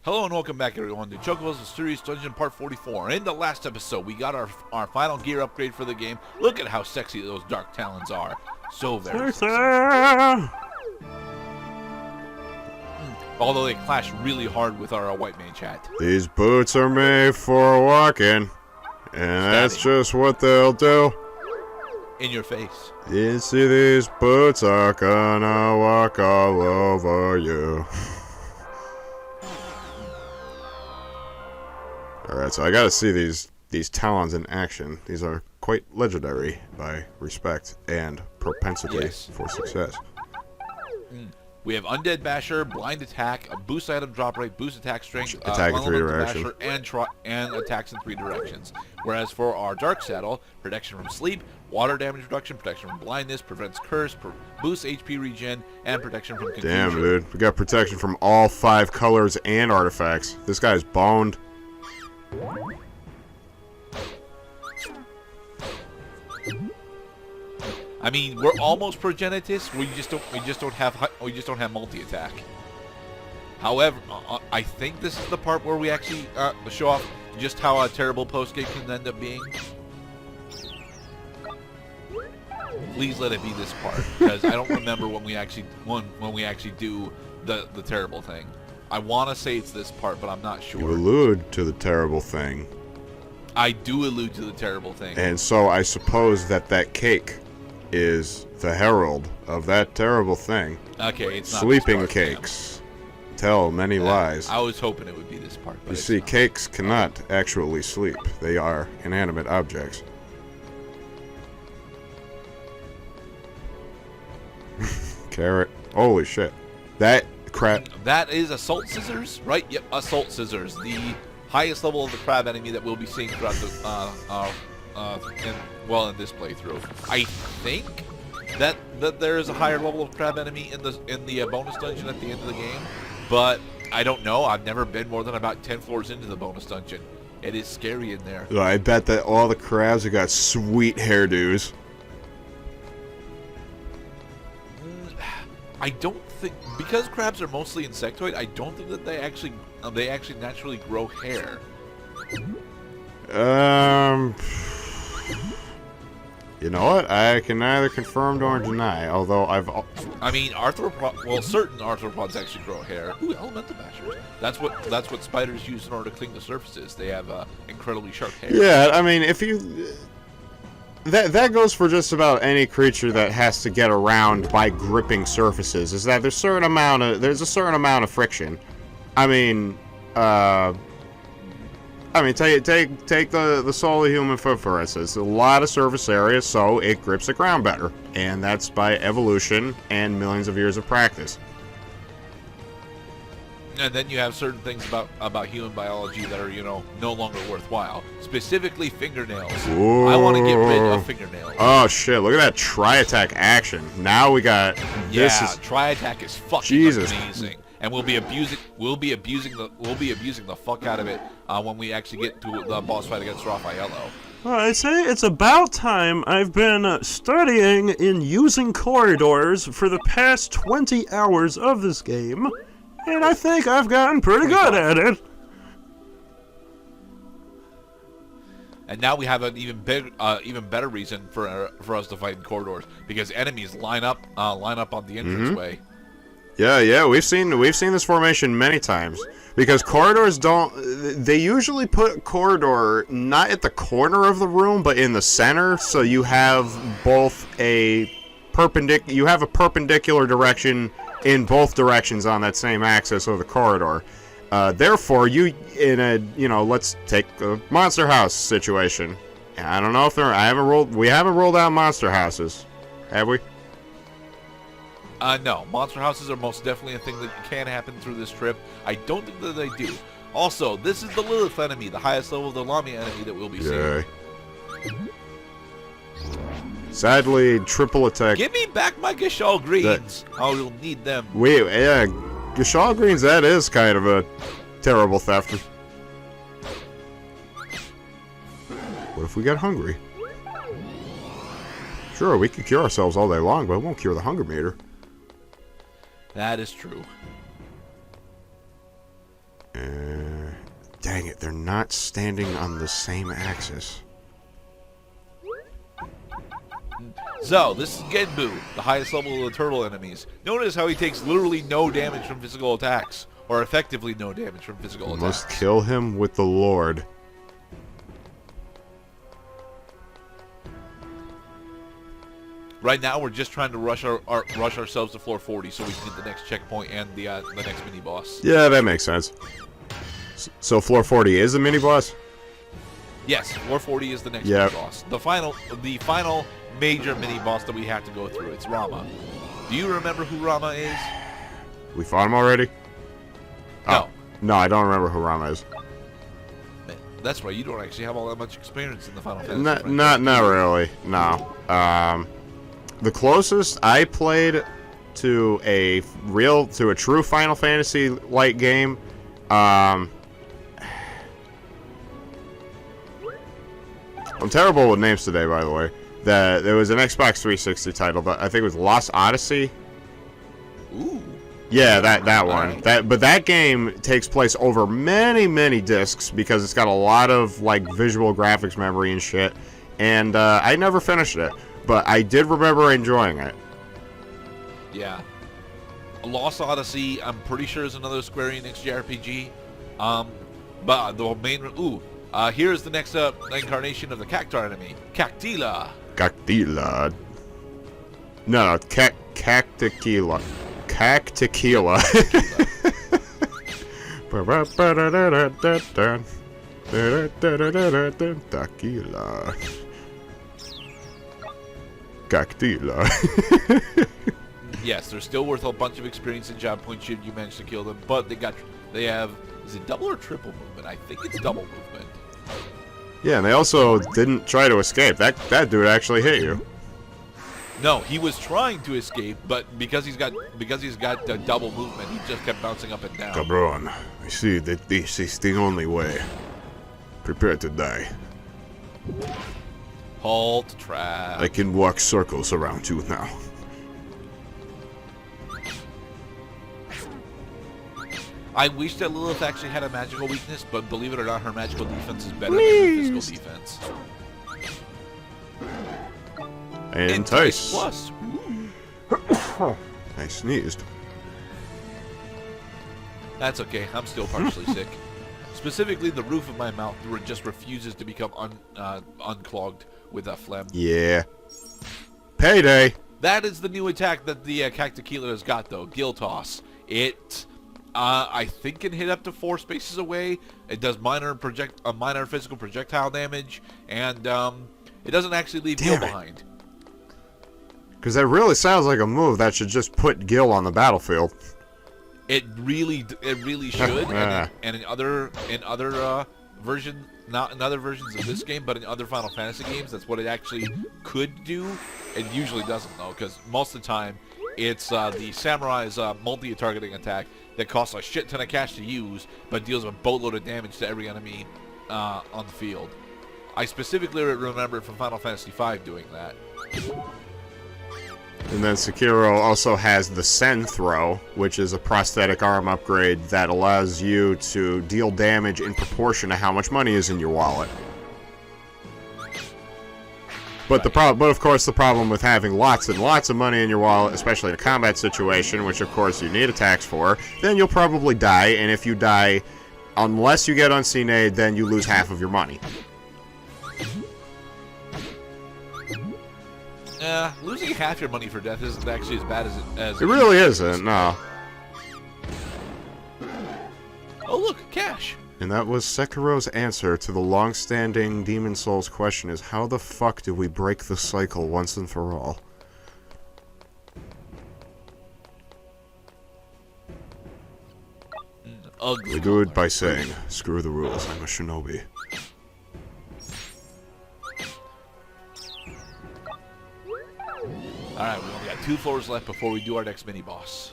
Hello and welcome back everyone to Chocobo's Mysterious Dungeon Part 44. In the last episode, we got our final gear upgrade for the game. Look at how sexy those dark talons are. So very sexy. Although they clash really hard with our white mage hat. These boots are made for walking, and that's just what they'll do. In your face. You see, these boots are gonna walk all over you. Alright, so I gotta see these talons in action. These are quite legendary by respect and propensity for success. We have Undead Basher, Blind Attack, a boost item drop rate, boost attack strength, attack in 3 directions, and attacks in 3 directions. Whereas for our Dark Saddle, protection from sleep, water damage reduction, protection from blindness, prevents curse, boosts HP regen, and protection from confusion. Damn, dude. We got protection from all 5 colors and artifacts. This guy's boned. I mean, we're almost progenitus. We just don't have multi-attack. However, I think this is the part where we actually show off just how a terrible post-game can end up being. Please let it be this part, because I don't remember when we actually do the terrible thing. I want to say it's this part, but I'm not sure. You allude to the terrible thing. I do allude to the terrible thing. And so I suppose that cake is the herald of that terrible thing. Okay, it's not sleeping cakes tell many lies. I was hoping it would be this part. But you see, cakes cannot actually sleep. They are inanimate objects. Carrot. Holy shit. That crap. That is Assault Scissors, right? Yep, Assault Scissors. The highest level of the crab enemy that we'll be seeing throughout the in this playthrough. I think that there is a higher level of crab enemy in the bonus dungeon at the end of the game, but I don't know. I've never been more than about 10 floors into the bonus dungeon. It is scary in there. I bet that all the crabs have got sweet hairdos. I don't think, because crabs are mostly insectoid, I don't think that they actually naturally grow hair. You know what? I can neither confirm nor deny, although I mean, certain arthropods actually grow hair. Ooh, elemental bashers. That's what spiders use in order to clean the surfaces. They have incredibly sharp hair. Yeah, I mean, if you... That goes for just about any creature that has to get around by gripping surfaces, is that there's a certain amount of friction. I mean, take the soul of human foot, for instance. A lot of surface area, so it grips the ground better. And that's by evolution and millions of years of practice. And then you have certain things about human biology that are, no longer worthwhile. Specifically, fingernails. Ooh. I want to get rid of fingernails. Oh shit! Look at that tri-attack action. Now we got. Yeah, tri-attack is fucking amazing. And we'll be abusing the fuck out of it when we actually get to the boss fight against Raffaello. Well, I say it's about time. I've been studying in using corridors for the past 20 hours of this game, and I think I've gotten pretty good at it. And now we have an even better reason for us to fight in corridors, because enemies line up on the entranceway. Yeah, we've seen this formation many times, because corridors they usually put corridor not at the corner of the room, but in the center, so you have both a perpendicular direction in both directions on that same axis of the corridor. Therefore, let's take a monster house situation. I don't know if we haven't rolled out monster houses, have we? No, monster houses are most definitely a thing that can happen through this trip. I don't think that they do. Also, this is the Lilith enemy, the highest level of the Lamia enemy that we'll be seeing. Sadly, triple attack. Give me back my Gashal greens. We'll need them. Gashal greens, that is kind of a terrible theft. What if we get hungry? Sure, we could cure ourselves all day long, but it won't cure the hunger meter. That is true. And Dang it, they're not standing on the same axis. So, this is Genbu, the highest level of the turtle enemies. Notice how he takes literally no damage from physical attacks, or effectively no damage from physical attacks. Must kill him with the Lord. Right now, we're just trying to rush ourselves to floor 40 so we can get the next checkpoint and the next mini boss. Yeah, that makes sense. So floor 40 is the mini boss? Yes, floor 40 is the next mini boss. The final major mini boss that we have to go through. It's Rama. Do you remember who Rama is? We fought him already? No. Oh, no, I don't remember who Rama is. That's right. You don't actually have all that much experience in the Final Fantasy. Not really. No. The closest I played to a true Final Fantasy like game, I'm terrible with names today, by the way. There was an Xbox 360 title, but I think it was Lost Odyssey. Ooh. Yeah, that one. Right. But that game takes place over many discs because it's got a lot of like visual graphics memory and shit. And I never finished it, but I did remember enjoying it. Yeah. Lost Odyssey, I'm pretty sure is another Square Enix JRPG. But the main here's the next incarnation of the Cactar enemy, Cactila. Cactila. No, Cactequila. Cactequila. Tequila. Cactila. Yes, they're still worth a bunch of experience and job points should you manage to kill them, but they have, is it double or triple movement? I think it's double movement. Yeah, and they also didn't try to escape. That dude actually hit you. No, he was trying to escape, but because he's got double movement, he just kept bouncing up and down. Cabron, I see that this is the only way. Prepare to die. Halt, trap. I can walk circles around you now. I wish that Lilith actually had a magical weakness, but believe it or not, her magical defense is better than her physical defense. And Entice Plus. I sneezed. That's okay. I'm still partially sick. Specifically, the roof of my mouth just refuses to become unclogged with a phlegm. Yeah. Payday. That is the new attack that the Cactequila has got, though. Gill Toss. It, I think, can hit up to 4 spaces away. It does minor physical projectile damage, and it doesn't actually leave Gil behind. Because that really sounds like a move that should just put Gil on the battlefield. It really should. and in other versions, not in other versions of this game, but in other Final Fantasy games, that's what it actually could do. It usually doesn't, though, because most of the time it's the Samurai's multi-targeting attack that costs a shit ton of cash to use, but deals a boatload of damage to every enemy on the field. I specifically remember it from Final Fantasy V doing that. And then Sekiro also has the Sen Throw, which is a prosthetic arm upgrade that allows you to deal damage in proportion to how much money is in your wallet. But of course, the problem with having lots and lots of money in your wallet, especially in a combat situation, which of course you need attacks for, then you'll probably die. And if you die, unless you get unseen aid, then you lose half of your money. Losing half your money for death isn't actually as bad as it really isn't, no. Oh look, cash! And that was Sekiro's answer to the long-standing Demon Souls question is, how the fuck do we break the cycle once and for all? Ugly. We do it by saying, screw the rules, I'm a shinobi. Alright, we only got 2 floors left before we do our next mini-boss.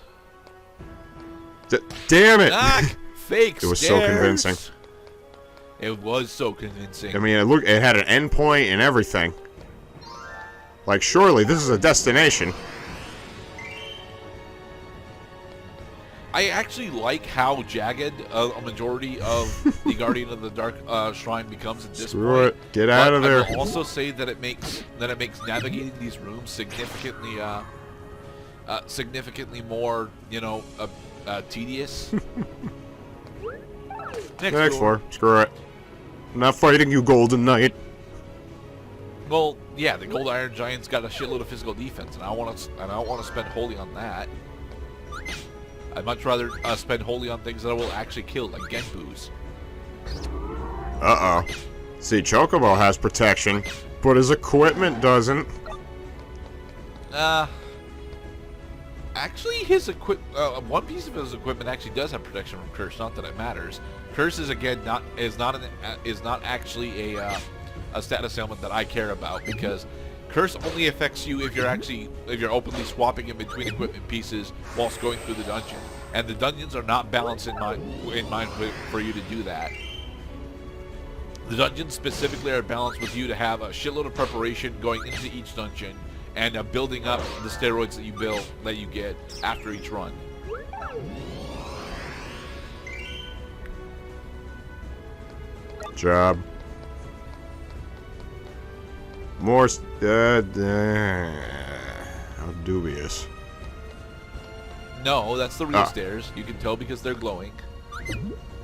Damn it! Ah, fake It was stairs. so convincing. It was so convincing. I mean, it had an endpoint and everything. Like, surely this is a destination. I actually like how jagged a majority of the Guardian of the Dark shrine becomes at this Screw point. it. Get out of there. I will also say that it makes navigating these rooms significantly more, tedious. Next floor. Screw it. I'm not fighting you, Golden Knight. Well, yeah, the Gold Iron Giant's got a shitload of physical defense, and I don't want to spend wholly on that. I'd much rather spend wholly on things that I will actually kill, like Genbus. Uh-oh. See, Chocobo has protection, but his equipment doesn't. Actually, one piece of his equipment actually does have protection from Curse. Not that it matters. Curse is again not actually a status ailment that I care about, because Curse only affects you if you're openly swapping in between equipment pieces whilst going through the dungeon, and the dungeons are not balanced in mind for you to do that. The dungeons specifically are balanced with you to have a shitload of preparation going into each dungeon and building up the steroids that you get after each run. Job. More. How dubious. No, that's the real stairs. You can tell because they're glowing.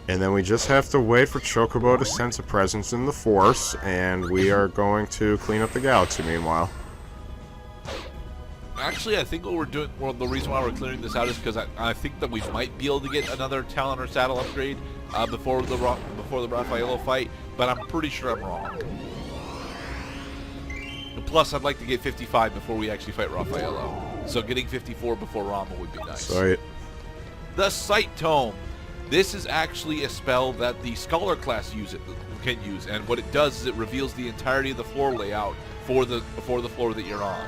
And then we just have to wait for Chocobo to sense a presence in the Force, and we are going to clean up the galaxy meanwhile. Actually, I think what we're doing, the reason why we're clearing this out is because I think that we might be able to get another Talon or Saddle upgrade before the Raffaello fight, but I'm pretty sure I'm wrong. Plus, I'd like to get 55 before we actually fight Raffaello. So getting 54 before Rama would be nice. Sight. The Sight Tome. This is actually a spell that the Scholar class can use, and what it does is it reveals the entirety of the floor layout for the floor that you're on.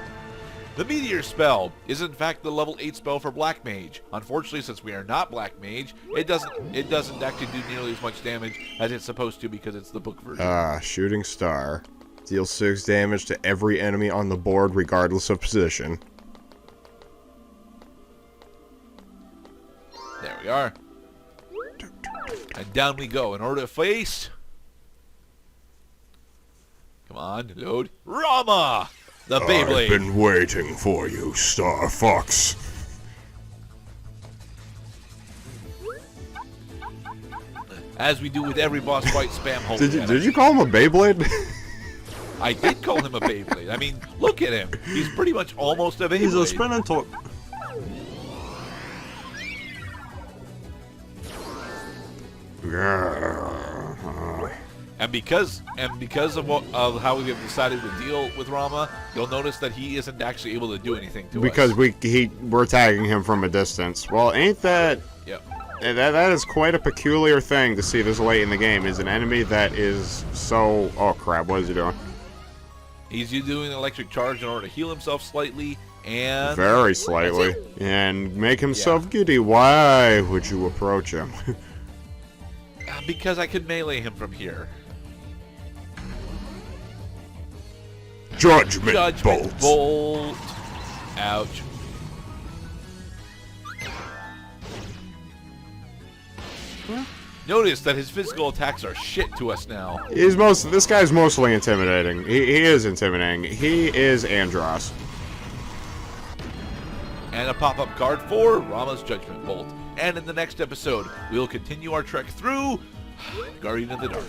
The Meteor spell is in fact the level 8 spell for Black Mage. Unfortunately, since we are not Black Mage, it doesn't actually do nearly as much damage as it's supposed to because it's the book version. Shooting Star. Deals 6 damage to every enemy on the board regardless of position. There we are. And down we go in order to face... Come on, load. Rama! The Beyblade. I've been waiting for you, Star Fox. As we do with every boss fight, spam hold. Did you call him a Beyblade? I did call him a Beyblade. I mean, look at him. He's pretty much almost a Beyblade. He's a spinning top. And because of how we have decided to deal with Rama, you'll notice that he isn't actually able to do anything to us. Because we're tagging him from a distance. Well, ain't that... Yep. That is quite a peculiar thing to see this late in the game, is an enemy that is so... Oh crap, what is he doing? He's doing an electric charge in order to heal himself slightly, and... Very slightly. And make himself giddy. Why would you approach him? Because I could melee him from here. Judgment Bolt. Ouch. Notice that his physical attacks are shit to us now. This guy's mostly intimidating. He is intimidating. He is Andros. And a pop-up card for Rama's Judgment Bolt. And in the next episode, we will continue our trek through Guardian of the Dark.